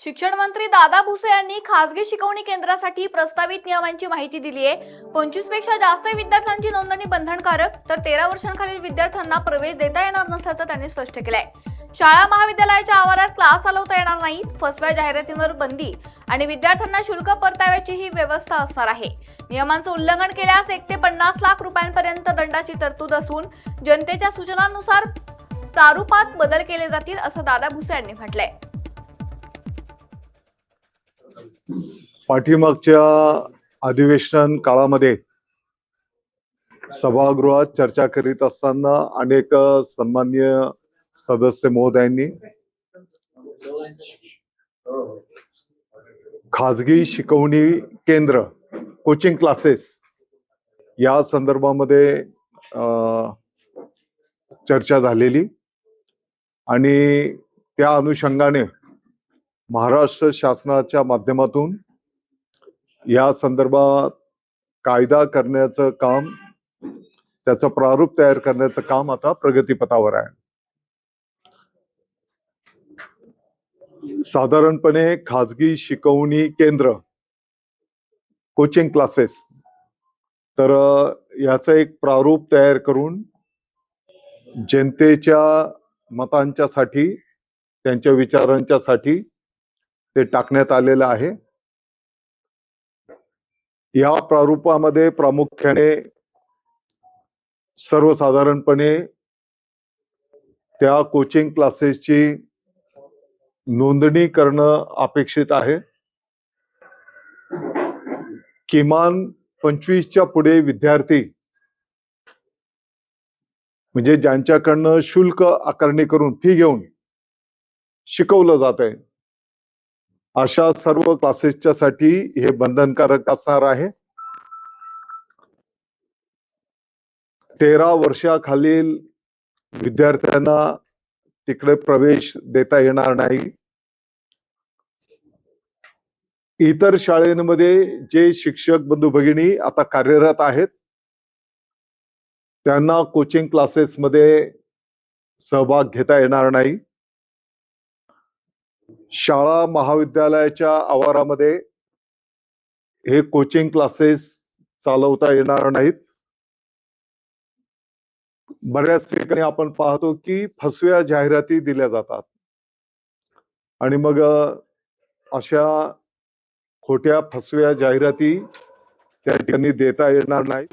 शिक्षण मंत्री दादा भुसे यांनी खासगी शिकवणी केंद्रासाठी प्रस्तावित नियमांची माहिती दिली आहे। 25 पेक्षा जास्त विद्यार्थ्यांची नोंदणी बंधनकारक, तर 13 वर्षांखालील विद्यार्थ्यांना प्रवेश देता येणार नसल्याचं त्यांनी स्पष्ट केलंय। शाळा महाविद्यालयाच्या आवारात क्लास चालवता येणार नाही, फसव्या जाहिरातींवर बंदी आणि विद्यार्थ्यांना शुल्क परताव्याची ही व्यवस्था असणार आहे। नियमांचं उल्लंघन केल्यास 1 ते 50 लाख रुपयांपर्यंत दंडाची तरतूद असून जनतेच्या सूचनांनुसार प्रारूपात बदल केले जातील असं दादा भुसे यांनी म्हटलंय। पाठीमागच्या अधिवेशन काळामध्ये सभागृहात चर्चा करीत असताना अनेक सन्माननीय सदस्य महोदयांनी खाजगी शिकवणी केंद्र कोचिंग क्लासेस या संदर्भामध्ये चर्चा झालेली आणि त्या अनुषंगाने महाराष्ट्र शासनाच्या माध्यमातून या संदर्भात कायदा करण्याचं काम, त्याचं प्रारूप तयार करण्याचं काम आता प्रगतीपथावर आहे। साधारणपणे खाजगी शिकवणी केंद्र कोचिंग क्लासेस तर याचं एक प्रारूप तयार करून जनतेच्या मतांच्यासाठी, त्यांच्या विचारांच्यासाठी ते टाकण्यात आलेलं आहे। या प्रारूपामध्ये प्रामुख्याने सर्वसाधारणपणे त्या कोचिंग क्लासेसची नोंदणी करणं अपेक्षित आहे। किमान 25च्या पुढे विद्यार्थी म्हणजे ज्यांच्याकडनं शुल्क आकारणी करून फी घेऊन शिकवलं जात आहे अशा सर्व क्लासेसच्या साठी हे बंधनकारक असणार आहे। 13 वर्षाखालील विद्यार्थ्यांना तिकडे प्रवेश देता येणार नाही। इतर शाळांमध्ये जे शिक्षक बंधू भगिनी आता कार्यरत आहेत त्यांना कोचिंग क्लासेसमध्ये सहभाग घेता येणार नाही। शाळा महाविद्यालयाच्या आवारामध्ये हे कोचिंग क्लासेस चालवता येणार नाहीत। बऱ्याच ठिकाणी आपण पाहतो की फसव्या जाहिराती दिल्या जातात आणि मग अशा खोट्या फसव्या जाहिराती त्या ठिकाणी देता येणार नाही।